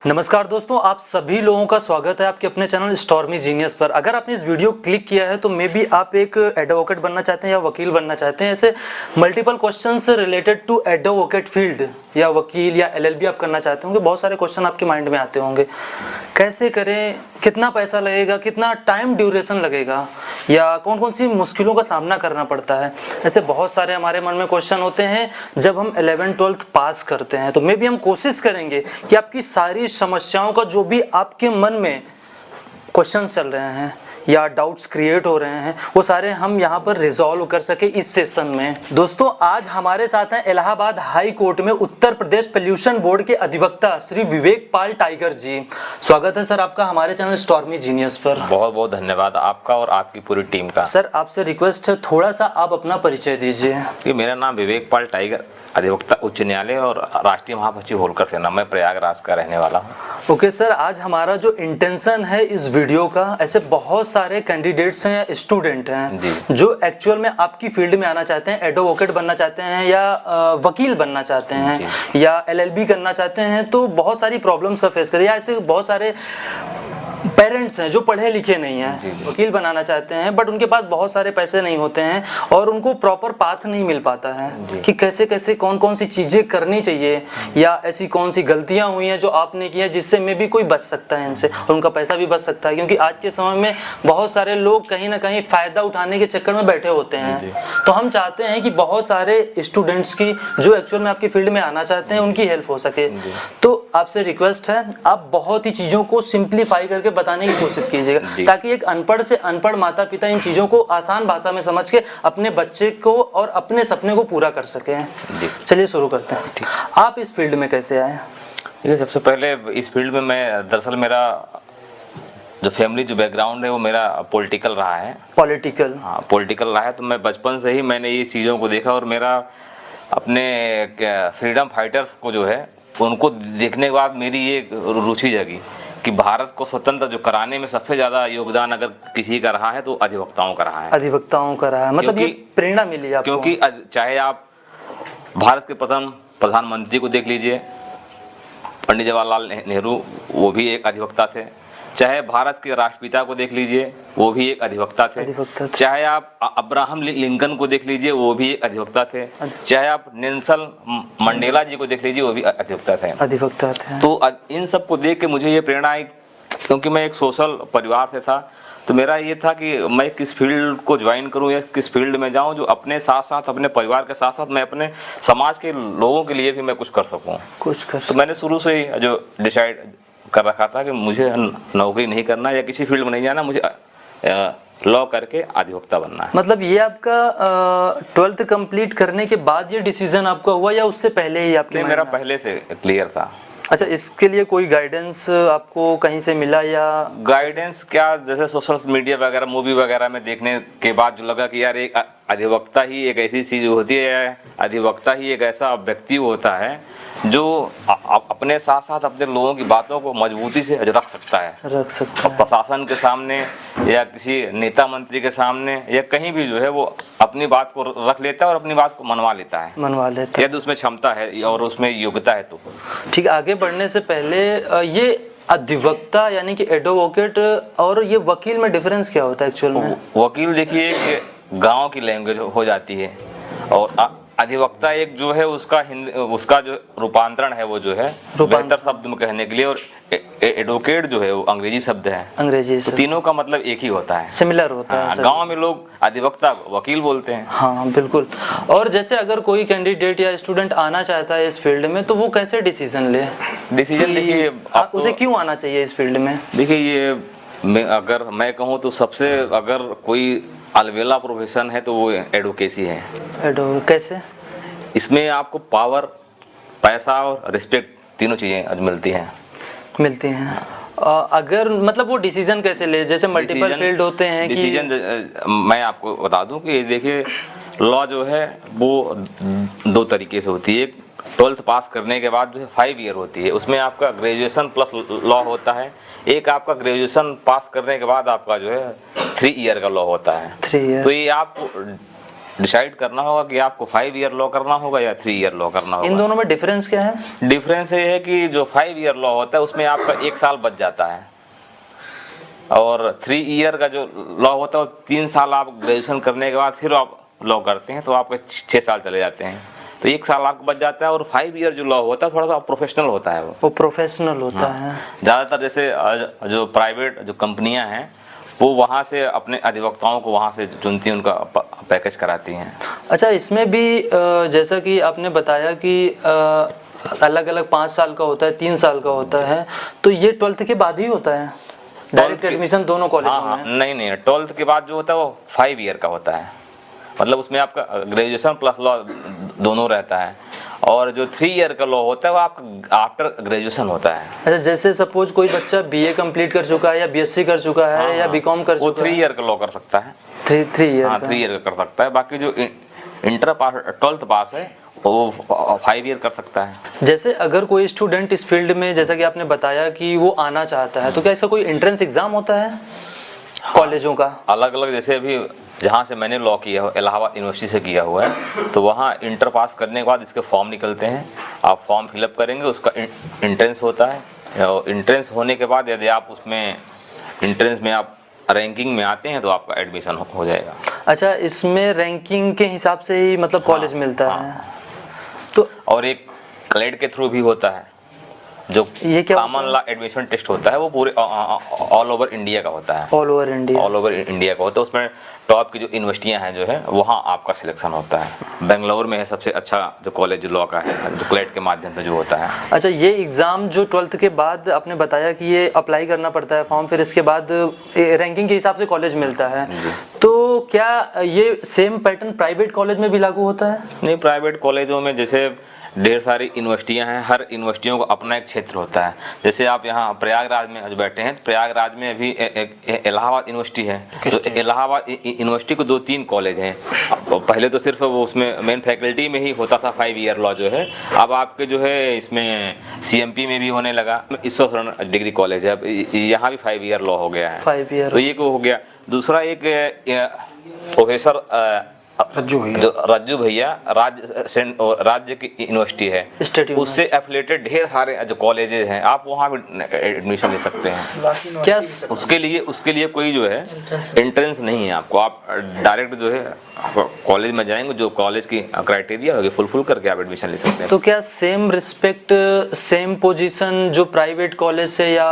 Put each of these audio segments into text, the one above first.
नमस्कार दोस्तों, आप सभी लोगों का स्वागत है आपके अपने चैनल स्टॉर्मी जीनियस पर। अगर आपने इस वीडियो क्लिक किया है तो मे बी आप एक एडवोकेट बनना चाहते हैं या वकील बनना चाहते हैं। ऐसे multiple questions related to advocate field या वकील या एलएलबी आप करना चाहते होंगे। बहुत सारे क्वेश्चन आपके माइंड में आते होंगे, कैसे करें, कितना पैसा लगेगा, कितना टाइम ड्यूरेशन लगेगा, या कौन कौन सी मुश्किलों का सामना करना पड़ता है। ऐसे बहुत सारे हमारे मन में क्वेश्चन होते हैं जब हम 11th-12th पास करते हैं। तो मे बी हम कोशिश करेंगे कि आपकी सारी समस्याओं का जो भी आपके मन में क्वेश्चन चल रहे हैं या डाउट्स क्रिएट हो रहे हैं वो सारे हम यहाँ पर रिजॉल्व कर सके इस सेशन में। दोस्तों, आज हमारे साथ हैं इलाहाबाद हाई कोर्ट में उत्तर प्रदेश पोल्यूशन बोर्ड के अधिवक्ता श्री विवेक पाल टाइगर जी। स्वागत है सर आपका हमारे चैनल स्टॉर्मी जीनियस पर। बहुत बहुत धन्यवाद आपका और आपकी पूरी टीम का। सर आपसे रिक्वेस्ट है, थोड़ा सा आप अपना परिचय दीजिए। कि मेरा नाम विवेक पाल टाइगर, अधिवक्ता उच्च न्यायालय और राष्ट्रीय महासचिव होलकर सेना, मैं प्रयागराज का रहने वाला हूँ। ओके सर, आज हमारा जो इंटेंशन है इस वीडियो का, ऐसे बहुत सारे कैंडिडेट्स हैं या स्टूडेंट हैं जो एक्चुअल में आपकी फील्ड में आना चाहते हैं, एडवोकेट बनना चाहते हैं या वकील बनना चाहते हैं या एलएलबी करना चाहते हैं, तो बहुत सारी प्रॉब्लम्स का फेस करें। या ऐसे बहुत सारे पेरेंट्स हैं जो पढ़े लिखे नहीं हैं, वकील बनाना चाहते हैं बट उनके पास बहुत सारे पैसे नहीं होते हैं और उनको प्रॉपर पाथ नहीं मिल पाता है कि कैसे कैसे कौन कौन सी चीज़ें करनी चाहिए या ऐसी कौन सी गलतियां हुई हैं जो आपने की है जिससे में भी कोई बच सकता है इनसे और उनका पैसा भी बच सकता है। क्योंकि आज के समय में बहुत सारे लोग कहीं ना कहीं फ़ायदा उठाने के चक्कर में बैठे होते हैं। तो हम चाहते हैं कि बहुत सारे स्टूडेंट्स की जो एक्चुअल में आपकी फील्ड में आना चाहते हैं उनकी हेल्प हो सके। तो आपसे रिक्वेस्ट है, आप बहुत ही चीज़ों को सिंप्लीफाई करके बताने की कोशिश कीजिएगा ताकि एक अनपढ़ से अनपढ़ माता पिता इन चीजों को आसान भाषा में समझ के अपने बच्चे को और अपने सपने को पूरा कर सके। चलिए शुरू करते हैं। आप इस फील्ड में कैसे आए? सबसे पहले इस फील्ड में मैं दरअसल मेरा जो फैमिली जो बैकग्राउंड है वो मेरा पॉलिटिकल रहा है। पॉलिटिकल? हाँ, पॉलिटिकल रहा है। तो मैं बचपन से ही मैंने ये चीज़ों को देखा और मेरा अपने फ्रीडम फाइटर्स को जो है उनको देखने के बाद मेरी ये रुचि जगी कि भारत को स्वतंत्र जो कराने में सबसे ज्यादा योगदान अगर किसी का रहा है तो अधिवक्ताओं का रहा है। अधिवक्ताओं का रहा है, मतलब ये प्रेरणा मिली आपको? क्योंकि चाहे आप भारत के प्रथम प्रधानमंत्री को देख लीजिए, पंडित जवाहरलाल नेहरू, वो भी एक अधिवक्ता थे। चाहे भारत के राष्ट्रपिता को देख लीजिए, वो भी एक अधिवक्ता थे। चाहे आप अब्राहम लिंकन को देख लीजिए, वो भी एक अधिवक्ता थे। चाहे आप नेल्सन मंडेला जी को देख लीजिए, वो भी अधिवक्ता थे। तो इन सब को देख के मुझे ये प्रेरणा आई, क्योंकि मैं एक सोशल परिवार से था। तो मेरा ये था कि मैं किस फील्ड को ज्वाइन करूं या किस फील्ड में जाऊं जो अपने साथ साथ, अपने परिवार के साथ साथ मैं अपने समाज के लोगों के लिए भी मैं कुछ कर सकूं। तो मैंने शुरू से ही जो डिसाइड कर रखा था कि मुझे नौकरी नहीं करना या किसी फील्ड में नहीं जाना, मुझे लॉ करके अधिवक्ता बनना है। मतलब ये आपका 12th कंप्लीट करने के बाद ये डिसीजन आपका हुआ या उससे पहले ही आपके? मेरा पहले से क्लियर था। अच्छा, इसके लिए कोई गाइडेंस आपको कहीं से मिला या? गाइडेंस क्या, जैसे सोशल मीडिया वगैरह, मूवी वगैरह में देखने के बाद जो लगा कि यार एक अधिवक्ता ही एक ऐसी चीज होती है, अधिवक्ता ही एक ऐसा व्यक्ति होता है जो अपने साथ साथ अपने लोगों की बातों को मजबूती से रख सकता है। प्रशासन के सामने या किसी नेता मंत्री के सामने या कहीं भी जो है वो अपनी बात को रख लेता है और अपनी बात को मनवा लेता है यदि उसमें क्षमता है और उसमें योग्यता है तो। ठीक, आगे बढ़ने से पहले ये अधिवक्ता यानी कि एडवोकेट और ये वकील में डिफरेंस क्या होता है एक्चुअल में? वकील देखिए गांव की लैंग्वेज हो जाती है और अधिवक्ता एक जो है उसका जो रूपांतरण है वो जो है बेहतर शब्द में कहने के लिए, और एडवोकेट जो है वो अंग्रेजी शब्द है। अंग्रेजी तो तीनों का मतलब एक ही होता है, सिमिलर होता है। गांव में लोग अधिवक्ता वकील बोलते हैं। हाँ बिल्कुल। और जैसे अगर कोई कैंडिडेट या स्टूडेंट आना चाहता है इस फील्ड में तो वो कैसे डिसीजन ले? डिसीजन देखिए उसे क्यों आना चाहिए इस फील्ड में? देखिए ये अगर मैं कहूँ तो सबसे अगर कोई अलबेला प्रोफेशन है तो वो एडवोकेसी है। कैसे? इसमें आपको पावर, पैसा और रिस्पेक्ट तीनों चीजें मिलती हैं। अगर मतलब वो डिसीजन कैसे ले, जैसे मल्टीपल फील्ड होते हैं डिसीजन मैं आपको बता दूं कि देखिए लॉ जो है वो दो तरीके से होती है। एक 12th पास करने के बाद जो है 5 ईयर होती है, उसमें आपका ग्रेजुएशन प्लस लॉ होता है। एक आपका ग्रेजुएशन पास करने के बाद आपका जो है 3 ईयर का लॉ होता है। 3 ईयर। तो ये आप डिसाइड करना होगा कि आपको 5 ईयर लॉ करना होगा या 3 ईयर लॉ करना होगा। इन दोनों में डिफरेंस क्या है? डिफरेंस ये है कि जो 5 ईयर लॉ होता है उसमें आपका 1 साल बच जाता है, और 3 ईयर का जो लॉ होता है वो 3 साल आप ग्रेजुएशन करने के बाद फिर आप लॉ करते हैं तो आपके 6 साल चले जाते हैं, तो 1 साल आपको बच जाता है। और 5 ईयर जो लॉ होता है थोड़ा सा प्रोफेशनल होता है, वो प्रोफेशनल होता है। ज़्यादातर जैसे जो प्राइवेट जो कंपनियां हैं वो वहाँ से अपने अधिवक्ताओं को वहाँ से चुनती हैं, उनका पैकेज कराती हैं। अच्छा, इसमें भी जैसा कि आपने बताया कि अलग अलग 5 साल का होता है, 3 साल का होता है, तो ये 12th के बाद ही होता है डायरेक्ट एडमिशन दोनों कॉलेजों में? नहीं, 12th के बाद जो होता है वो 5 ईयर का होता है, मतलब उसमें आपका ग्रेजुएशन प्लस लॉ दोनों रहता है, और जो 3 ईयर का लॉ होता है वो आपका आफ्टर ग्रेजुएशन होता है। अच्छा, जैसे सपोज कोई बच्चा बीए कंप्लीट कर चुका है या बीएससी कर चुका है या बीकॉम कर चुका है, वो 3 ईयर का लॉ कर सकता है। 3 ईयर? हाँ, 3 ईयर का कर सकता है। बाकी जो इंटर पास 12th पास है वो 5 ईयर कर सकता है। जैसे अगर कोई स्टूडेंट इस फील्ड में, जैसा कि आपने बताया कि वो आना चाहता है, तो क्या ऐसा कोई एंट्रेंस एग्जाम होता है कॉलेजों का? अलग अलग, जैसे अभी जहाँ से मैंने लॉ किया हो इलाहाबाद यूनिवर्सिटी से किया हुआ है, तो वहाँ इंटर पास करने के बाद इसके फॉर्म निकलते हैं, आप फॉर्म फिलअप करेंगे, उसका इंट्रेंस होता है, और इंट्रेंस होने के बाद यदि आप उसमें इंट्रेंस में आप रैंकिंग में आते हैं तो आपका एडमिशन हो जाएगा। अच्छा, इसमें रैंकिंग के हिसाब से ही मतलब कॉलेज मिलता है? तो और एक क्लेड के थ्रू भी होता है, जो ये क्या कॉमन लॉ एडमिशन टेस्ट होता है, वो पूरे ऑल ओवर इंडिया का होता है। ऑल ओवर इंडिया का होता है। उसमें टॉप की जो यूनिवर्सिटियां हैं जो है वहाँ आपका सिलेक्शन होता है। बेंगलोर में है सबसे अच्छा जो कॉलेज लॉ का है, जो क्लेट के माध्यम से जो होता है। अच्छा, ये एग्ज़ाम जो 12th के बाद आपने बताया कि ये अप्लाई करना पड़ता है फॉर्म, फिर इसके बाद रैंकिंग के हिसाब से कॉलेज मिलता है, तो क्या ये सेम पैटर्न प्राइवेट कॉलेज में भी लागू होता है? नहीं, प्राइवेट कॉलेजों में जैसे ढेर सारी यूनिवर्सिटियां हैं, हर यूनिवर्सिटियों का अपना एक क्षेत्र होता है। जैसे आप यहाँ प्रयागराज में आज बैठे हैं, प्रयागराज में अभी इलाहाबाद यूनिवर्सिटी है, तो इलाहाबाद यूनिवर्सिटी को 2-3 कॉलेज हैं। पहले तो सिर्फ वो उसमें मेन फैकल्टी में ही होता था 5 ईयर लॉ जो है, अब आपके जो है इसमें CMP में भी होने लगा। ईश्वर डिग्री कॉलेज है, अब यहाँ भी 5 ईयर लॉ हो गया है, 5 ईयर। तो ये को हो गया। दूसरा एक प्रोफेसर रज्जू भैया राज्य की यूनिवर्सिटी है, उससे एफिलेटेड ढेर सारे जो कॉलेजेस हैं, आप वहाँ भी एडमिशन ले सकते हैं। क्या उसके लिए कोई जो है एंट्रेंस नहीं है आपको, आप डायरेक्ट जो है कॉलेज में जाएंगे, जो कॉलेज की क्राइटेरिया होगी फुलफिल करके आप एडमिशन ले सकते हैं। तो क्या सेम रिस्पेक्ट, सेम पोजीशन जो प्राइवेट कॉलेज से या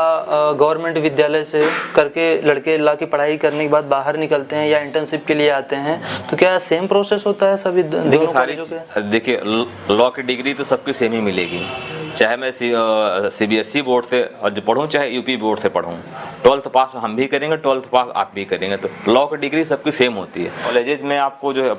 गवर्नमेंट विद्यालय से करके लड़के लॉ की पढ़ाई करने के बाद बाहर निकलते हैं या इंटर्नशिप के लिए आते हैं, तो क्या सेम प्रोसेस होता है सभी दोनों कॉलेजों के? देखिए, लॉ की डिग्री तो सबकी सेम ही मिलेगी, चाहे मैं CBSE बोर्ड से पढ़ूँ चाहे UP बोर्ड से पढ़ूँ। 12th पास हम भी करेंगे, 12th पास आप भी करेंगे, तो लॉ की डिग्री सबकी सेम होती है। कॉलेजेज में आपको जो है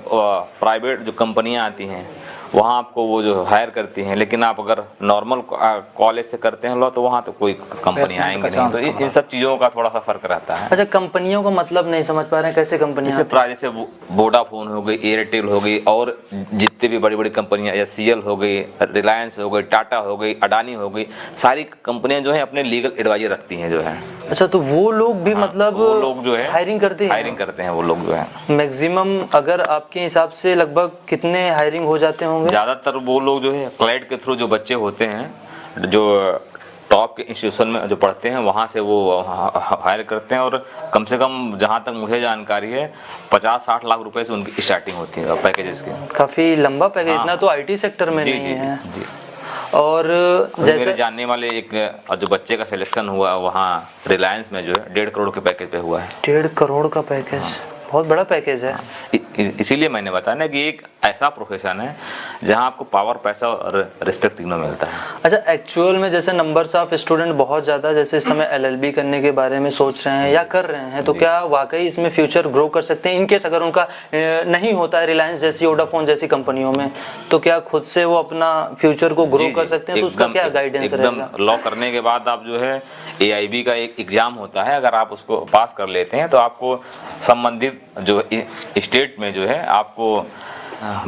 प्राइवेट जो कंपनियां आती हैं वहाँ आपको वो जो हायर करती हैं, लेकिन आप अगर नॉर्मल कॉलेज से करते हैं लॉ तो वहाँ तो कोई कंपनी आएंगे नहीं, तो इन सब चीज़ों का थोड़ा सा फर्क रहता है। अच्छा, कंपनियों का मतलब नहीं समझ पा रहे हैं, कैसे कंपनियां? जैसे वोडाफोन हो गई, एयरटेल हो गई, और जितने भी बड़ी बड़ी कंपनियां, SCL हो गई, रिलायंस हो गई, टाटा हो गई, अडानी हो गई, सारी कंपनियां जो है अपने लीगल एडवाइजर रखती हैं जो है। अच्छा, तो वो लोग भी मतलब वो लोग जो है हायरिंग करते हैं वो लोग जो है। मैक्सिमम अगर आपके हिसाब से लगभग कितने हायरिंग हो जाते होंगे? ज़्यादातर वो लोग जो है क्लाइट के थ्रू जो बच्चे होते हैं जो टॉप के इंस्टीट्यूशन में जो पढ़ते हैं वहाँ से वो हायर करते हैं, और कम से कम जहाँ तक मुझे जानकारी है 50-60 लाख रुपए से उनकी स्टार्टिंग होती है पैकेजेस की। काफ़ी लंबा पैकेज। इतना तो IT सेक्टर में नहीं है। जी। और जैसे मेरे जानने वाले एक जो बच्चे का सिलेक्शन हुआ वहाँ रिलायंस में जो है 1.5 करोड़ के पैकेज पे हुआ है। 1.5 करोड़ का पैकेज, बहुत बड़ा पैकेज है। इसीलिए मैंने बताया ना कि एक ऐसा प्रोफेशन है जहां आपको पावर, पैसा और रिस्पेक्ट तीनों मिलता है। अच्छा, एक्चुअल में जैसे नंबर्स ऑफ स्टूडेंट बहुत ज़्यादा जैसे इस समय LLB करने के बारे में सोच रहे हैं या कर रहे हैं, तो क्या वाकई इसमें फ्यूचर ग्रो कर सकते हैं? इनकेस अगर उनका नहीं होता है रिलायंस जैसी, वोडाफोन जैसी कंपनियों में, तो क्या खुद से वो अपना फ्यूचर को ग्रो कर सकते हैं? तो उसका क्या गाइडेंस रहेगा? एकदम लॉ करने के बाद आप जो है AIB का एक एग्जाम होता है, अगर आप उसको पास कर लेते हैं तो आपको संबंधित जो स्टेट में जो है आपको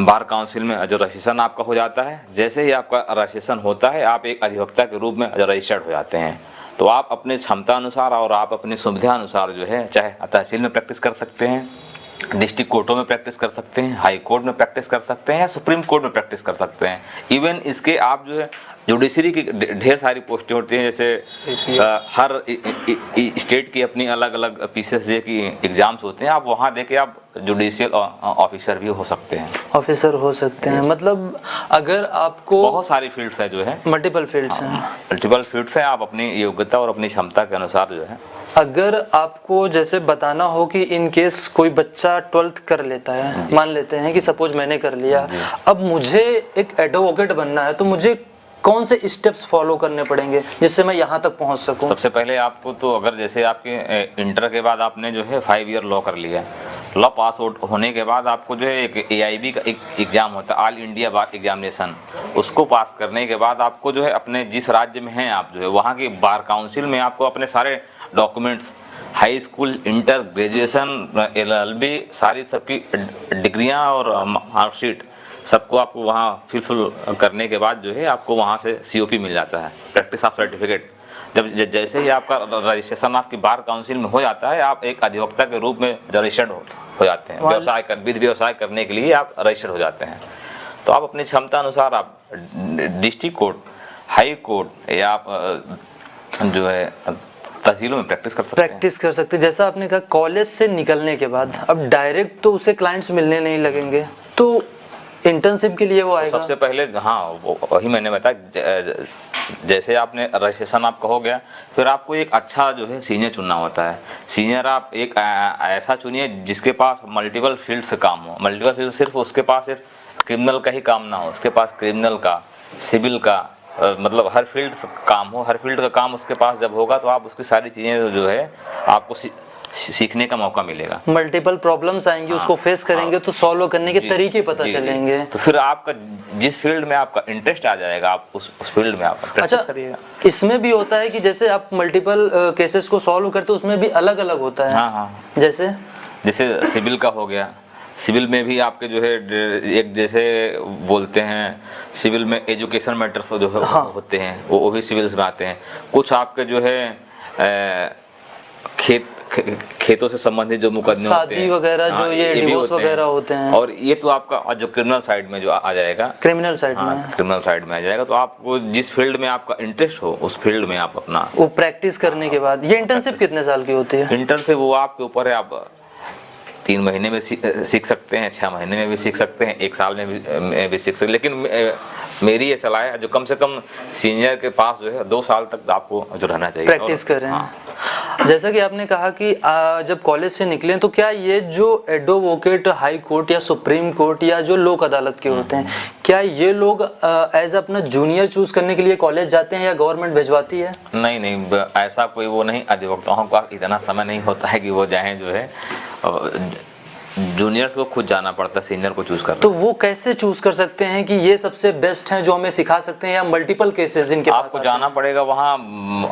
बार काउंसिल में जो रजिस्ट्रेशन आपका हो जाता है। जैसे ही आपका रजिस्ट्रेशन होता है आप एक अधिवक्ता के रूप में जो रजिस्टर्ड हो जाते हैं, तो आप अपने क्षमता अनुसार और आप अपनी सुविधा अनुसार जो है चाहे तहसील में प्रैक्टिस कर सकते हैं, डिस्ट्रिक्ट कोर्टों में प्रैक्टिस कर सकते हैं, हाई कोर्ट में प्रैक्टिस कर सकते हैं या सुप्रीम कोर्ट में प्रैक्टिस कर सकते हैं। इवन इसके आप जो है जुडिशरी की ढेर सारी पोस्टें होती हैं, जैसे हर स्टेट की अपनी अलग अलग PCSJ की एग्जाम्स होते हैं, आप वहाँ देके आप जुडिशियल ऑफिसर भी हो सकते हैं। ऑफिसर हो सकते हैं, मतलब अगर आपको बहुत सारी फील्ड्स है जो है, मल्टीपल फील्ड्स हैं, मल्टीपल फील्ड्स हैं, आप अपनी योग्यता और अपनी क्षमता के अनुसार जो है। अगर आपको जैसे बताना हो कि इन केस कोई बच्चा 12th कर लेता है, मान लेते हैं कि सपोज मैंने कर लिया, अब मुझे एक एडवोकेट बनना है, तो मुझे कौन से स्टेप्स फॉलो करने पड़ेंगे जिससे मैं यहाँ तक पहुँच सकूँ? सबसे पहले आपको तो अगर जैसे आपके इंटर के बाद आपने जो है 5 ईयर लॉ कर लिया, लॉ पास आउट होने के बाद आपको जो है एक AIB का एक एग्ज़ाम होता है, ऑल इंडिया बार एग्जामिनेशन, उसको पास करने के बाद आपको जो है अपने जिस राज्य में हैं आप जो है वहाँ की बार काउंसिल में आपको अपने सारे documents, high school, inter, graduation, LLB, सारी सबकी डिग्रियाँ और मार्कशीट सबको आपको वहाँ फिलफिल करने के बाद जो है आपको वहाँ से COP मिल जाता है, प्रैक्टिस ऑफ सर्टिफिकेट। जब जैसे ही आपका रजिस्ट्रेशन आपकी बार काउंसिल में हो जाता है, आप एक अधिवक्ता के रूप में रजिस्टर्ड हो जाते हैं। व्यवसाय करने के लिए आप रजिस्टर्ड हो जाते हैं। तो आप अपनी क्षमता अनुसार आप डिस्ट्रिक्ट कोर्ट, हाई कोर्ट या आप जो है तहसीलों में प्रैक्टिस कर सकते हैं। जैसा आपने कहा कॉलेज से निकलने के बाद अब डायरेक्ट तो उसे क्लाइंट्स मिलने नहीं लगेंगे, तो इंटर्नशिप के लिए वो आएगा। सबसे पहले हाँ वही मैंने बताया, जैसे आपने रजिस्ट्रेशन आपका हो गया, फिर आपको एक अच्छा जो है सीनियर चुनना होता है। सीनियर आप एक ऐसा चुनिए जिसके पास मल्टीपल फील्ड से काम हो। मल्टीपल फील्ड सिर्फ उसके पास सिर्फ क्रिमिनल का ही काम ना हो, उसके पास क्रिमिनल का, सिविल का, मतलब हर फील्ड काम हो। हर फील्ड का काम उसके पास जब होगा तो आप उसकी सारी चीज़ें जो है आपको सीखने का मौका मिलेगा। मल्टीपल प्रॉब्लम्स आएंगी, उसको फेस करेंगे तो सॉल्व करने के तरीके पता चलेंगे। तो फिर आपका जिस फील्ड में आपका इंटरेस्ट आ जाएगा, आप उस फील्ड में आप प्रैक्टिस करिएगा। इसमें भी होता है कि जैसे आप मल्टीपल केसेस को सॉल्व करते हो, उसमें भी अलग अलग होता है। हाँ। जैसे सिविल का हो गया, सिविल में भी आपके जो है एक जैसे बोलते हैं सिविल में एजुकेशन मैटर्स जो है होते हैं, वो भी सिविल्स में आते हैं। कुछ आपके जो है खेतों से संबंधित जो मुकदमे होते हैं, शादी वगैरह जो ये डिवोर्स वगैरह होते हैं, और ये तो आपका जो क्रिमिनल साइड में जो आ जाएगा, क्रिमिनल साइड में आ जाएगा। तो आपको जिस फील्ड में आपका इंटरेस्ट हो उस फील्ड में आप अपना वो प्रैक्टिस करने के बाद। ये इंटर्नशिप कितने साल की होती है? इंटर्नशिप वो आपके ऊपर है, आप 3 महीने में सीख सकते हैं, 6 महीने में भी सीख सकते हैं, 1 साल में भी सीख सकते हैं। लेकिन मेरी ये सलाह है जो कम से कम सीनियर के पास जो है 2 साल तक आपको जो रहना चाहिए, प्रैक्टिस करें। जैसा कि आपने कहा कि जब कॉलेज से निकले तो क्या ये जो एडवोकेट हाई कोर्ट या सुप्रीम कोर्ट या जो लोक अदालत के होते हैं, क्या ये लोग एज अपना जूनियर चूज करने के लिए कॉलेज जाते हैं या गवर्नमेंट भिजवाती है? नहीं, ऐसा कोई वो नहीं, अधिवक्ताओं का इतना समय नहीं होता है कि वो जाएं जो है, जूनियर्स को खुद जाना पड़ता है सीनियर को चूज करना। तो वो कैसे चूज कर सकते हैं कि ये सबसे बेस्ट हैं जो हमें सिखा सकते हैं, या मल्टीपल केसेस जिनके पास आपको जाना पड़ेगा वहाँ,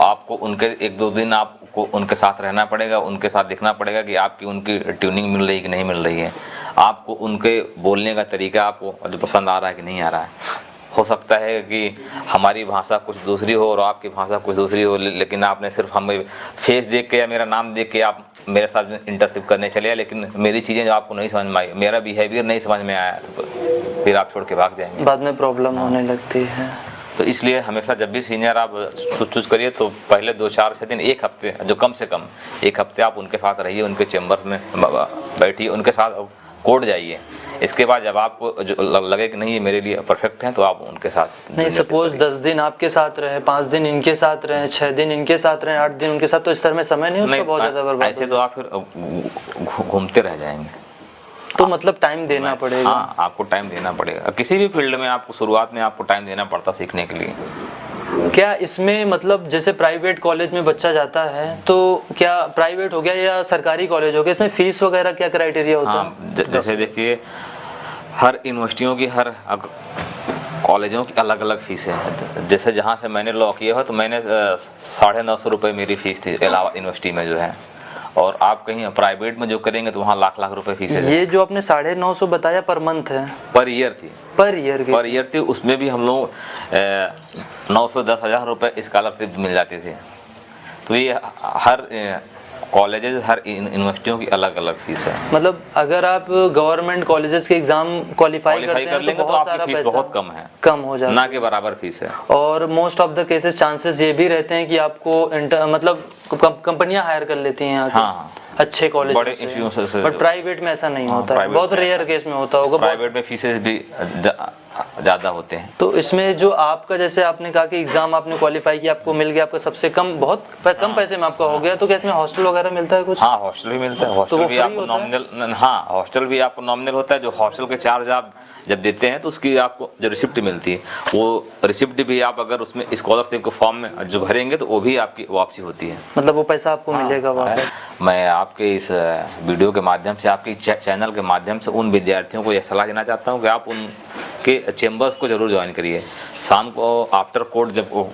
आपको उनके 1-2 दिन आपको उनके साथ रहना पड़ेगा, उनके साथ देखना पड़ेगा कि आपकी उनकी ट्यूनिंग मिल रही है कि नहीं मिल रही है, आपको उनके बोलने का तरीका आपको जो पसंद आ रहा है कि नहीं आ रहा है। हो सकता है कि हमारी भाषा कुछ दूसरी हो और आपकी भाषा कुछ दूसरी हो, लेकिन आपने सिर्फ हमें फेस देख के या मेरा नाम देख के आप मेरे साथ इंटर्नशिप करने चले, लेकिन मेरी चीज़ें जो आपको नहीं समझ में आई, मेरा बिहेवियर नहीं समझ में आया, तो फिर आप छोड़ के भाग जाएंगे, बाद में प्रॉब्लम होने लगती है। तो इसलिए हमेशा जब भी सीनियर आप चूज करिए तो पहले 2-4-6 दिन, 1 हफ्ते, जो कम से कम 1 हफ्ते आप उनके साथ रहिए, उनके चैम्बर में बैठिए, उनके साथ कोर्ट जाइए। इसके बाद जब आपको जो लगे कि नहीं ये मेरे लिए परफेक्ट है तो आप उनके साथ नहीं, सपोज 10 दिन आपके साथ रहे, 5 दिन इनके साथ रहे, 6 दिन इनके साथ रहे, 8 दिन उनके साथ, तो इस तरह में समय नहीं उसका बहुत ज्यादा बर्बाद, ऐसे तो आप फिर घूमते रह जाएंगे। तो मतलब टाइम देना पड़ेगा। हाँ, आपको टाइम देना पड़ेगा। किसी भी फील्ड में आपको शुरुआत में आपको टाइम देना पड़ता सीखने के लिए। क्या इसमें मतलब जैसे प्राइवेट कॉलेज में बच्चा जाता है तो क्या प्राइवेट हो गया या सरकारी कॉलेज हो गया, इसमें फीस वगैरह क्या क्राइटेरिया होता है? जैसे देखिए हर यूनिवर्सिटियों की, हर कॉलेजों की अलग अलग फीस है। जैसे जहाँ से मैंने लॉ किया है तो मैंने 950 रुपये मेरी फ़ीस थी इलाहाबाद यूनिवर्सिटी में जो है, और आप कहीं प्राइवेट में जो करेंगे तो वहाँ लाख रुपए फीस है। ये जो आपने 950 बताया पर मंथ है? पर ईयर थी। पर ईयर थी। उसमें भी हम लोग 9 से 10 हज़ार रुपये स्कॉलरशिप मिल जाती थी। तो ये हर कॉलेजेस हर यूनिवर्सिटियों की अलग अलग फीस है। मतलब अगर आप गवर्नमेंट कॉलेजेस के एग्जाम क्वालिफाई करते कर हैं लेंगे तो तो बहुत आपकी सारा फीस पैसा बहुत कम है, कम हो जाता है, ना के बराबर फीस है। और most of the cases chances ये भी रहते हैं कि आपको मतलब कंपनियां हायर कर लेती हैं आके, हाँ, अच्छे कॉलेज बड़े इंस्टीट्यूशन से। बट प्राइवेट में ऐसा नहीं होता है, प्राइवेट बहुत में रेयर केस में होता होगा। प्राइवेट में फीसेस भी ज़्यादा होते हैं। तो इसमें जो आपका, जैसे आपने कहा कि एग्जाम आपने क्वालिफाई किया, आपको मिल गया, आपका सबसे कम, बहुत कम पैसे में आपका हो गया, तो क्या इसमें हॉस्टल वगैरह मिलता है कुछ? हाँ, हॉस्टल भी मिलता है। हॉस्टल भी आपको नॉमिनल, हाँ हॉस्टल भी आपको नॉमिनल होता है। जो हॉस्टल के चार्ज आप जब देते हैं तो उसकी आपको जो रिसिप्ट मिलती है, वो रिसिप्ट भी आप अगर उसमें स्कॉलरशिप के फॉर्म में जो भरेंगे तो वो भी आपकी वापसी होती है, मतलब वो पैसा आपको मिलेगा वापस। मैं आपके इस वीडियो के माध्यम से, आपके चैनल के माध्यम से उन विद्यार्थियों को यह सलाह देना चाहता हूँ कि आप उनके चेंबर्स को जरूर ज्वाइन करिए। शाम को आफ्टर कोर्ट जब वो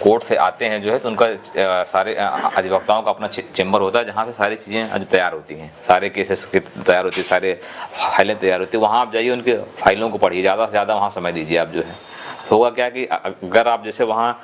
कोर्ट से आते हैं जो है तो उनका सारे अधिवक्ताओं का अपना चेंबर होता है, जहाँ से सारी चीज़ें तैयार होती हैं, सारे केसेस की तैयार होती है, सारे फाइलें तैयार होती है। वहाँ आप जाइए, उनके फाइलों को पढ़िए, ज़्यादा से ज़्यादा वहाँ समय दीजिए आप जो है। होगा क्या कि अगर आप जैसे वहाँ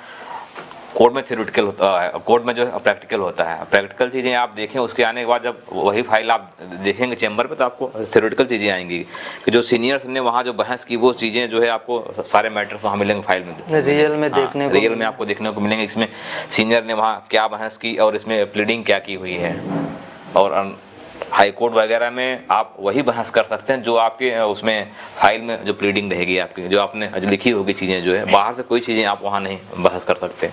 कोर्ट में थ्योरेटिकल होता है, कोर्ट में जो है प्रैक्टिकल होता है, प्रैक्टिकल चीज़ें आप देखें, उसके आने के बाद जब वही फाइल आप देखेंगे चैम्बर पे तो आपको थ्योरेटिकल चीज़ें आएंगी कि जो सीनियर्स ने वहाँ जो बहस की वो चीज़ें जो है आपको सारे मैटर्स वहाँ मिलेंगे फाइल में, रियल में देखने को, रियल में आपको देखने को मिलेंगे। इसमें सीनियर ने वहाँ क्या बहस की और इसमें प्लीडिंग क्या की हुई है, और हाई कोर्ट वगैरह में आप वही बहस कर सकते हैं जो आपके उसमें फाइल में जो प्लीडिंग रहेगी आपकी, जो आपने लिखी होगी चीज़ें जो है, बाहर से कोई चीज़ें आप वहाँ नहीं बहस कर सकते।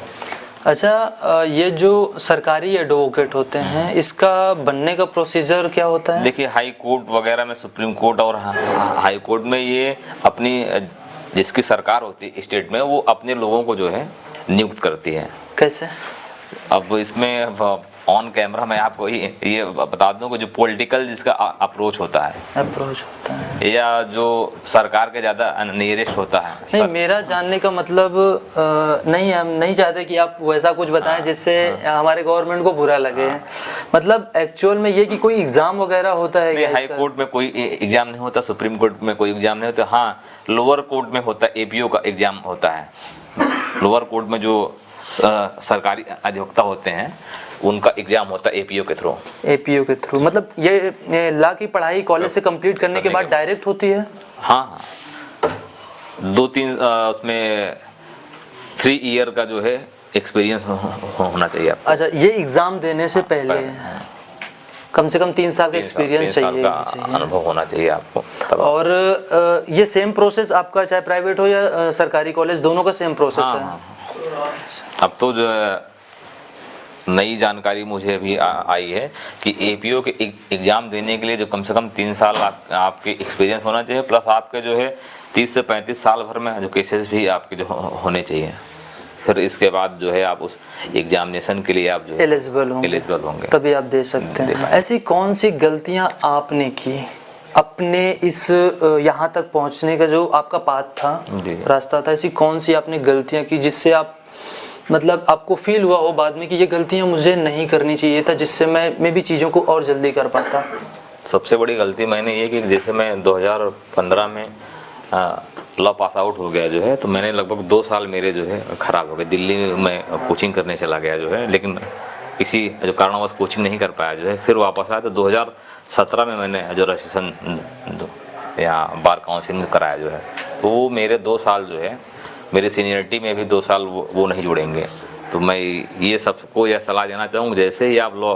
अच्छा, ये जो सरकारी एडवोकेट होते हैं, इसका बनने का प्रोसीजर क्या होता है? देखिए, हाई कोर्ट वगैरह में, सुप्रीम कोर्ट और हाई कोर्ट में ये अपनी जिसकी सरकार होती है स्टेट में, वो अपने लोगों को जो है नियुक्त करती है। कैसे? अब इसमें ऑन कैमरा मैं आपको ये बता दूं कि जो पॉलिटिकल जिसका अप्रोच होता है या जो सरकार के ज़्यादा नियरेस्ट होता है। नहीं, मेरा जानने का मतलब नहीं, हम नहीं चाहते कि आप वैसा कुछ बताएं जिससे हमारे गवर्नमेंट को बुरा लगे। मतलब एक्चुअल में ये कि कोई एग्जाम वगैरह होता है क्या? हाई कोर्ट में कोई एग्जाम नहीं होता, सुप्रीम कोर्ट में कोई एग्जाम नहीं होता। हाँ, लोअर कोर्ट में होता है, APO का एग्जाम होता है। लोअर कोर्ट में जो सरकारी अधिवक्ता होते हैं उनका एग्जाम होता है APO के थ्रू। APO के थ्रू, मतलब ये लॉ की पढ़ाई कॉलेज से कंप्लीट करने के बाद डायरेक्ट होती है? हाँ, 2-3 उसमें 3 ईयर का जो है एक्सपीरियंस होना चाहिए आपको। अच्छा, ये एग्जाम देने से पहले कम से कम 3 साल का एक्सपीरियंस चाहिए, अनुभव होना चाहिए आपको। और ये सेम प्रोसेस आपका, चाहे प्राइवेट हो या सरकारी कॉलेज, दोनों का सेम प्रोसेस है? अब तो जो नई जानकारी मुझे अभी आई है कि APO के एग्ज़ाम देने के लिए जो कम से कम 3 साल आपके एक्सपीरियंस होना चाहिए, प्लस आपके जो है 30 से 35 साल भर में जो केसेस भी आपके जो होने चाहिए। फिर इसके बाद जो है आप उस एग्जामिनेशन के लिए आप जो एलिजिबल होंगे, तभी आप दे सकते हैं। ऐसी कौन सी गलतियाँ आपने की अपने इस यहाँ तक पहुँचने का, जो आपका पाथ था, रास्ता था, ऐसी कौन सी आपने गलतियाँ की जिससे आप, मतलब आपको फील हुआ हो बाद में कि ये गलतियाँ मुझे नहीं करनी चाहिए था, जिससे मैं भी चीज़ों को और जल्दी कर पाता? सबसे बड़ी गलती मैंने ये कि जैसे मैं 2015 में लॉ पास आउट हो गया जो है, तो मैंने लगभग 2 साल मेरे जो है ख़राब हो गए। दिल्ली में मैं कोचिंग करने चला गया जो है, लेकिन किसी जो कारणवश कोचिंग नहीं कर पाया जो है। फिर वापस आया तो 2017 में मैंने जो रजिस्ट्रेशन या बार काउंसिलिंग कराया जो है, तो वो मेरे 2 साल जो है, मेरे सीनियरिटी में भी 2 साल वो नहीं जुड़ेंगे। तो मैं ये सबको यह सलाह देना चाहूँगा, जैसे ही आप लॉ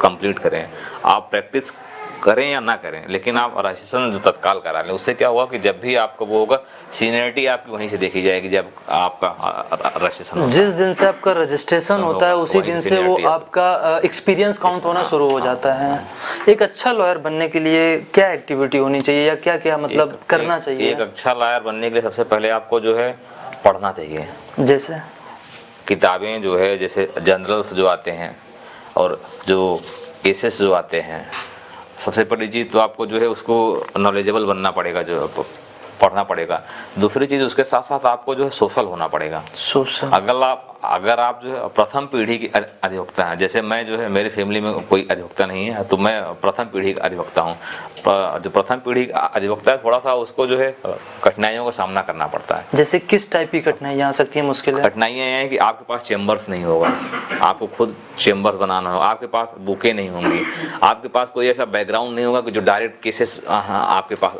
कंप्लीट करें, आप प्रैक्टिस करें या ना करें, लेकिन आप रजिस्ट्रेशन जो तत्काल करा लें। उससे क्या हुआ कि जब भी आपको वो होगा, सीनियरिटी आपकी वहीं से देखी जाएगी। जब आपका रजिस्ट्रेशन, जिस दिन से आपका रजिस्ट्रेशन होता है उसी दिन से वो आपका एक्सपीरियंस काउंट होना शुरू हो जाता है। एक अच्छा लॉयर बनने के लिए क्या एक्टिविटी होनी चाहिए या क्या क्या मतलब करना चाहिए? एक अच्छा लॉयर बनने के लिए सबसे पहले आपको जो है पढ़ना चाहिए। जैसे किताबें जो है, जैसे जनरल्स जो आते हैं और जो केसेस जो आते हैं, सबसे पहली चीज़ तो आपको जो है उसको नॉलेजेबल बनना पड़ेगा। जो पढ़ना पड़ेगा। दूसरी चीज़ उसके साथ साथ आपको जो है सोशल होना पड़ेगा। सोशल, अगर आप जो है प्रथम पीढ़ी की अधिवक्ता हैं, जैसे मैं जो है मेरी फैमिली में कोई अधिवक्ता नहीं है, तो मैं प्रथम पीढ़ी का अधिवक्ता हूँ। जो प्रथम पीढ़ी का अधिवक्ता है थोड़ा सा उसको जो है कठिनाइयों का सामना करना पड़ता है। जैसे किस टाइप की कठिनाइयाँ आ सकती हैं, मुश्किलें? कठिनाइयाँ ये हैं कि आपके पास चेम्बर्स नहीं होगा, आपको खुद चेम्बर्स बनाना होगा, आपके पास बुकें नहीं होंगी, आपके पास कोई ऐसा बैकग्राउंड नहीं होगा कि जो डायरेक्ट केसेस आपके पास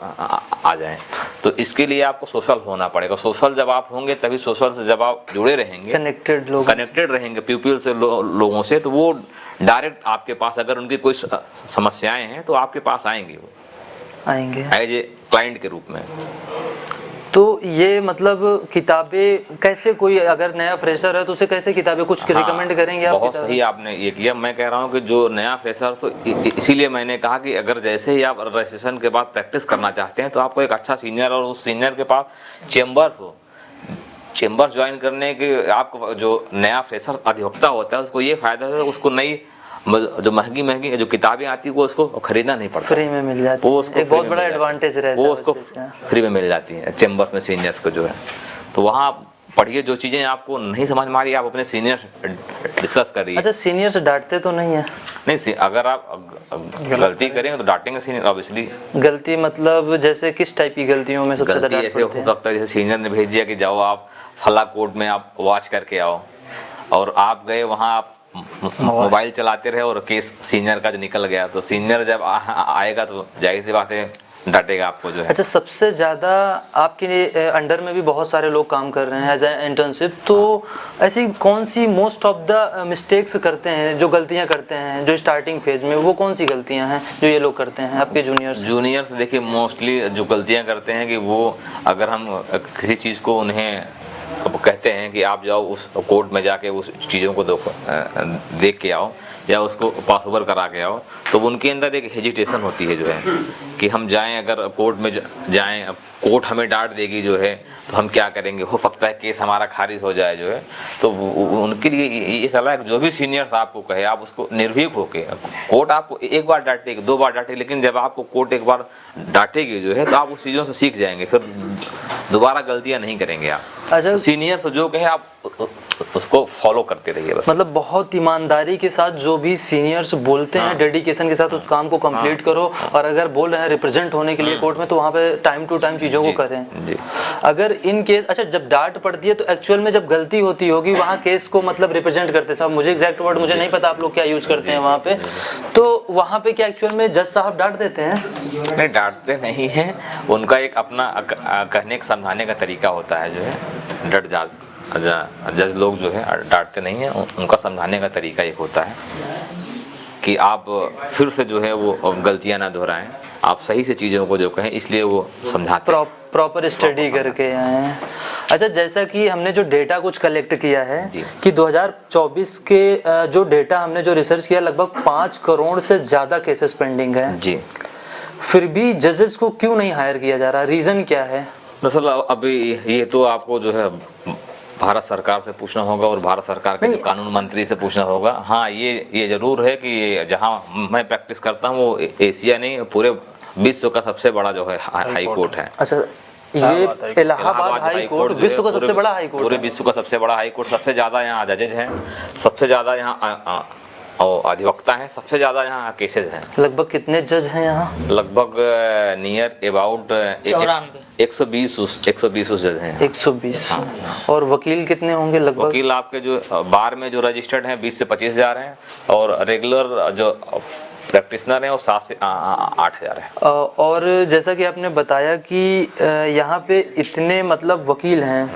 आ जाएं। तो इसके लिए आपको सोशल होना पड़ेगा। सोशल जब आप होंगे तभी सोशल से जब आप जुड़े रहेंगे, कनेक्टेड रहेंगे पीपल से, लोगों से, तो वो डायरेक्ट आपके पास अगर उनकी कोई समस्याएं हैं तो आपके पास आएंगे, वो आएंगे एज ए क्लाइंट के रूप में। तो ये मतलब किताबें कैसे, कोई अगर नया फ्रेशर है तो उसे कैसे किताबें कुछ रिकमेंड करेंगे आप? बहुत सही आपने ये किया। मैं कह रहा हूँ कि जो नया फ्रेशर, तो इसीलिए मैंने कहा कि अगर जैसे ही आप रजिस्ट्रेशन के बाद प्रैक्टिस करना चाहते हैं तो आपको एक अच्छा सीनियर और उस सीनियर के पास चेम्बर्स हो। चेम्बर ज्वाइन करने के आपको जो नया फ्रेशर अधिवक्ता होता है उसको ये फायदा है, उसको नई जो महंगी जो किताबें आती है वो उसको खरीदना नहीं पड़ता, फ्री में मिल जाती है। वो एक बहुत बड़ा एडवांटेज रहता है, वो उसको फ्री में मिल जाती है चेम्बर्स में सीनियर्स को जो है। तो वहाँ पढ़िए, जो चीज़ें आपको नहीं समझ में आ रही है आप अपने सीनियर डिस्कस करिए। अच्छा, सीनियर से डांटते तो नहीं है? नहीं, अगर आप गलती करेंगे तो डांटेंगे सीनियर ऑब्वियसली। गलती मतलब जैसे किस टाइप की गलतियों में सबसे गलती ऐसे हो सकता है जैसे सीनियर ने भेज दिया कि जाओ आप फला कोर्ट में आप वॉच करके आओ, और आप गए वहाँ, आप मोबाइल चलाते रहे और केस सीनियर का जो निकल गया, तो सीनियर जब आएगा तो जाहिर सी बात है डांटेगा आपको जो है। अच्छा, सबसे ज़्यादा आपके अंडर में भी बहुत सारे लोग काम कर रहे हैं एज ए इंटर्नशिप, तो ऐसी कौन सी मोस्ट ऑफ द मिस्टेक्स करते हैं, जो गलतियां करते हैं जो स्टार्टिंग फेज में, वो कौन सी गलतियां हैं जो ये लोग करते हैं आपके जूनियर्स? देखिए, मोस्टली जो गलतियां करते हैं कि वो, अगर हम किसी चीज़ को उन्हें अब कहते हैं कि आप जाओ उस कोर्ट में जाके उस चीज़ों को देख के आओ या उसको पास ओवर करा के आओ, तो उनके अंदर एक हेजिटेशन होती है जो है कि हम जाएं, अगर कोर्ट में जाएं, अब कोर्ट हमें डांट देगी जो है तो हम क्या करेंगे, हो सकता है केस हमारा खारिज हो जाए जो है। तो उनके लिए ये सलाह है, जो भी सीनियर्स आपको कहे आप उसको निर्भीक होके, कोर्ट आपको एक बार डांटेगी, 2 बार डांटेगी, लेकिन जब आपको कोर्ट एक बार डांटेगी जो है तो आप उस चीज़ों से सीख जाएंगे, फिर दोबारा गलतियां नहीं करेंगे आप। अच्छा, सीनियर से जो कहे आप उसको फॉलो करते रहिए बस। मतलब बहुत ईमानदारी के साथ जो भी सीनियर्स बोलते हैं, डेडिकेशन के साथ उस काम को कंप्लीट करो, और अगर बोल रहे हैं रिप्रेजेंट होने के लिए कोर्ट में, तो वहाँ पे टाइम टू टाइम चीज़ों को करें। अगर इन केस, अच्छा, जब डांट पड़ती है तो एक्चुअल में जब गलती होती होगी वहाँ केस को मतलब रिप्रेजेंट करते साहब, मुझे एग्जैक्ट वर्ड मुझे नहीं पता आप लोग क्या यूज करते हैं वहाँ पे, तो वहाँ पे क्या एक्चुअल में जज साहब डांट देते हैं? नहीं, डांटते नहीं हैं, उनका एक अपना कहने का समझाने का तरीका होता है जो है। जज लोग जो है डांटते नहीं हैं, उनका समझाने का तरीका एक होता है कि आप फिर से जो है वो गलतियां ना दोहराएं, आप सही से चीज़ों को जो कहें, इसलिए वो समझाते हैं, प्रॉपर स्टडी करके आए हैं। अच्छा, जैसा कि हमने जो डेटा कुछ कलेक्ट किया है कि 2024 के जो डेटा हमने जो रिसर्च किया, लगभग 5 करोड़ से ज़्यादा केसेस पेंडिंग है जी, फिर भी जजेस को क्यों नहीं हायर किया जा रहा, रीज़न क्या है? दरअसल अभी ये तो आपको जो है भारत सरकार से पूछना होगा और भारत सरकार के कानून मंत्री से पूछना होगा। हाँ, ये जरूर है कि जहाँ मैं प्रैक्टिस करता हूँ वो एशिया नहीं, पूरे विश्व का सबसे बड़ा जो है हाई कोर्ट है। अच्छा, ये इलाहाबाद हाई कोर्ट विश्व का सबसे बड़ा हाई कोर्ट, पूरे विश्व का सबसे बड़ा हाई कोर्ट। सबसे ज़्यादा यहाँ जजेज हैं, सबसे ज़्यादा यहाँ अधिवक्ता हैं, सबसे ज़्यादा यहाँ केसेज हैं। लगभग कितने जज हैं यहाँ? लगभग नियर अबाउट 120 जज हैं। 120। और वकील कितने होंगे लगभग? वकील आपके जो बार में जो रजिस्टर्ड हैं 20 से 25 हज़ार हैं, और रेगुलर जो प्रैक्टिशनर हैं वो 7 से 8 हज़ार है। और जैसा कि आपने बताया कि यहाँ पे इतने मतलब वकील हैं,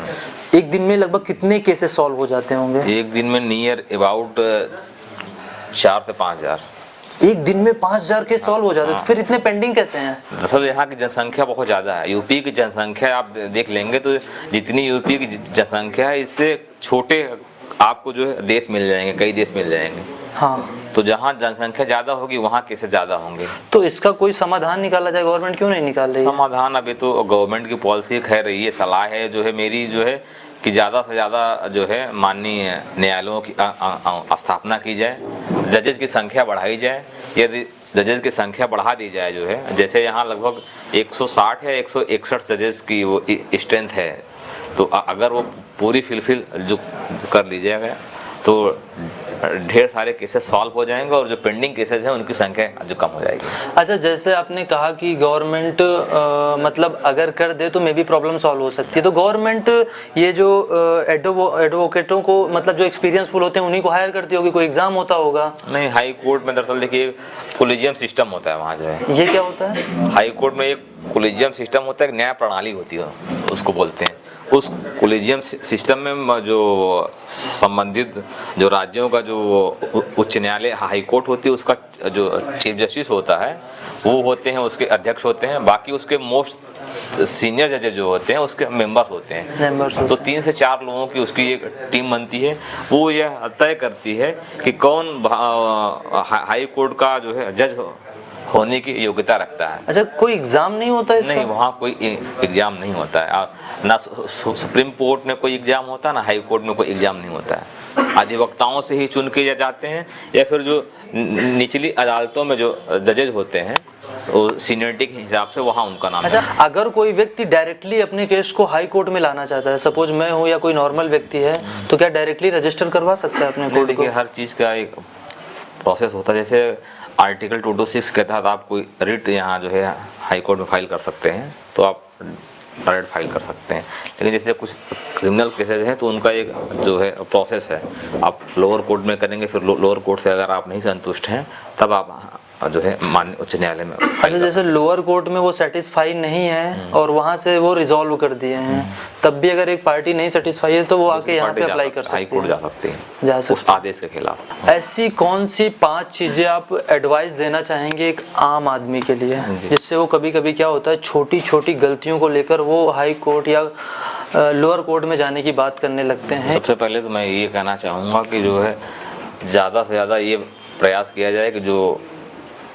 एक दिन में लगभग कितने केसेस सॉल्व हो जाते होंगे? एक दिन में नियर अबाउट 4 से 5 हज़ार। एक दिन में 5,000 केस सॉल्व हो जाते हैं, तो फिर इतने पेंडिंग कैसे हैं? दरअसल यहाँ की जनसंख्या बहुत ज़्यादा है। यूपी की जनसंख्या आप देख लेंगे तो जितनी यूपी की जनसंख्या है, इससे छोटे आपको जो है देश मिल जाएंगे, कई देश मिल जाएंगे। हाँ, तो जहाँ जनसंख्या ज़्यादा होगी वहाँ केसेस ज़्यादा होंगे। तो इसका कोई समाधान निकाला जाए, गवर्नमेंट क्यों नहीं निकाल रही है? समाधान अभी तो गवर्नमेंट की पॉलिसी खैर, ये सलाह है जो है मेरी जो है कि ज़्यादा से ज़्यादा जो है माननीय न्यायालयों की स्थापना की जाए, जजेज की संख्या बढ़ाई जाए। यदि जजेज की संख्या बढ़ा दी जाए जो है, जैसे यहाँ लगभग 160 या 161 जजेस की वो स्ट्रेंथ है, तो अगर वो पूरी फिलफिल जो कर लीजिएगा तो ढेर सारे केसेस सॉल्व हो जाएंगे और जो पेंडिंग केसेस हैं उनकी संख्या जो कम हो जाएगी। अच्छा, जैसे आपने कहा कि गवर्नमेंट मतलब अगर कर दे तो मे बी प्रॉब्लम सॉल्व हो सकती है, तो गवर्नमेंट ये जो एडवोकेटों को मतलब जो एक्सपीरियंसफुल होते हैं उन्हीं को हायर करती होगी, कोई एग्जाम होता होगा? नहीं, हाई कोर्ट में दरअसल देखिए कोलिजियम सिस्टम होता है वहाँ जो है। ये क्या होता है? हाई कोर्ट में एक कोलिजियम सिस्टम होता है, एक न्याय प्रणाली होती है उसको बोलते हैं। उस कोलिजियम सिस्टम में जो संबंधित जो राज्यों का जो उच्च न्यायालय हाई कोर्ट होती है उसका जो चीफ जस्टिस होता है वो होते हैं, उसके अध्यक्ष होते हैं। बाकी उसके मोस्ट सीनियर जजेस जो होते हैं उसके मेंबर्स होते हैं। तो 3 से 4 लोगों की उसकी एक टीम बनती है, वो यह तय करती है कि कौन हाई कोर्ट का जो है जज होने की योग्यता रखता है। अच्छा, कोई एग्जाम नहीं होता इसका? नहीं, वहाँ कोई एग्जाम नहीं होता है, ना सुप्रीम कोर्ट में कोई एग्जाम होता है, ना हाई कोर्ट में कोई एग्जाम नहीं होता है। अधिवक्ताओं से ही चुन के जाते हैं या फिर जो निचली अदालतों में जो जजेज होते हैं वो सीनियरिटी के हिसाब से वहाँ उनका नाम। अच्छा, अगर कोई व्यक्ति डायरेक्टली अपने केस को हाई कोर्ट में लाना चाहता है, सपोज मैं हूँ या कोई नॉर्मल व्यक्ति है, तो क्या डायरेक्टली रजिस्टर करवा सकता है अपने कोर्ट को? हर चीज़ का एक प्रोसेस होता है। जैसे आर्टिकल 226 के तहत आप कोई रिट यहाँ जो है हाई कोर्ट में फाइल कर सकते हैं, तो आप डायरेक्ट फाइल कर सकते हैं। लेकिन जैसे कुछ क्रिमिनल केसेज हैं तो उनका एक जो है प्रोसेस है, आप लोअर कोर्ट में करेंगे, फिर लोअर कोर्ट से अगर आप नहीं संतुष्ट हैं तब आप जो है माननीय उच्च न्यायालय में। अच्छा, जैसे लोअर कोर्ट में वो सेटिस्फाई नहीं है और वहाँ से वो रिजॉल्व कर दिए हैं, तब भी अगर एक पार्टी नहीं सेटिस्फाई है तो वो आके यहाँ पे अप्लाई कर सकती है, हाई कोर्ट जा सकती है, जा सकती उस आदेश के खिलाफ। ऐसी कौन सी 5 चीजें आप एडवाइस देना चाहेंगे एक आम आदमी के लिए, जिससे वो कभी कभी क्या होता है छोटी छोटी गलतियों को लेकर वो हाई कोर्ट या लोअर कोर्ट में जाने की बात करने लगते हैं? सबसे पहले तो मैं ये कहना चाहूँगा कि जो है ज़्यादा से ज़्यादा ये प्रयास किया जाए कि जो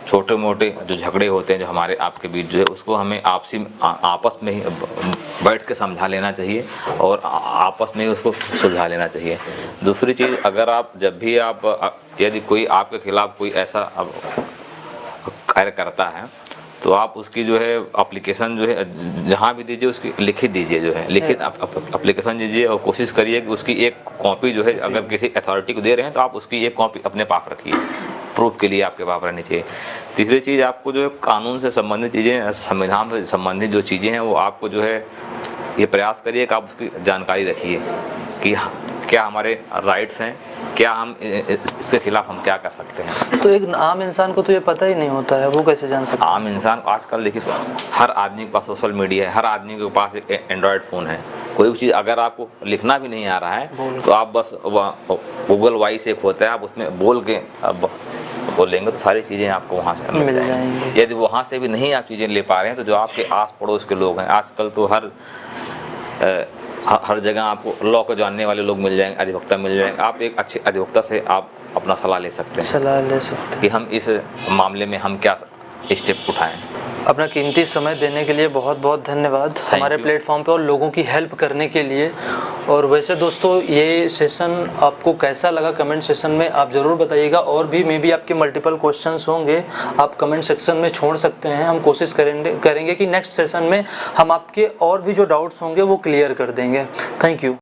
छोटे मोटे जो झगड़े होते हैं जो हमारे आपके बीच जो है उसको हमें आपस में ही बैठ के समझा लेना चाहिए और आपस में ही उसको सुलझा लेना चाहिए। दूसरी चीज़, अगर आप जब भी यदि कोई आपके खिलाफ कोई ऐसा कार्य करता है तो आप उसकी जो है एप्लीकेशन जो है जहाँ भी दीजिए उसकी लिखित दीजिए, जो है लिखित एप्लीकेशन दीजिए और कोशिश करिए कि उसकी एक कॉपी जो है अगर किसी अथॉरिटी को दे रहे हैं तो आप उसकी एक कॉपी अपने पास रखिए, प्रूफ के लिए आपके पास रहनी चाहिए। तीसरी चीज़, आपको जो है कानून से संबंधित चीज़ें, संविधान से संबंधित जो चीज़ें हैं वो आपको जो है ये प्रयास करिए कि आप उसकी जानकारी रखिए कि क्या हमारे राइट्स हैं, क्या हम इसके खिलाफ हम क्या कर सकते हैं। तो एक आम इंसान को तो ये पता ही नहीं होता है, वो कैसे जान सकता है? आम इंसान आजकल देखिए हर आदमी के पास सोशल मीडिया है, हर आदमी के पास एक एंड्रॉयड फ़ोन है। कोई भी चीज़ अगर आपको लिखना भी नहीं आ रहा है तो आप बस गूगल वॉइस एक होता है, आप उसमें बोल के बोलेंगे तो सारी चीज़ें आपको वहाँ से मिल जाएंगी। यदि वहाँ से भी नहीं आप चीज़ें ले पा रहे हैं तो जो आपके आस पड़ोस के लोग हैं, आजकल तो हर जगह आपको लॉ को जानने वाले लोग मिल जाएंगे, अधिवक्ता मिल जाएंगे। आप एक अच्छे अधिवक्ता से आप अपना सलाह ले सकते हैं कि हम इस मामले में हम क्या स्टेप उठाएं। अपना कीमती समय देने के लिए बहुत बहुत धन्यवाद हमारे प्लेटफॉर्म पे और लोगों की हेल्प करने के लिए। और वैसे दोस्तों ये सेशन आपको कैसा लगा कमेंट सेक्शन में आप ज़रूर बताइएगा, और भी मे बी आपके मल्टीपल क्वेश्चंस होंगे आप कमेंट सेक्शन में छोड़ सकते हैं। हम कोशिश करेंगे कि नेक्स्ट सेशन में हम आपके और भी जो डाउट्स होंगे वो क्लियर कर देंगे। Thank you.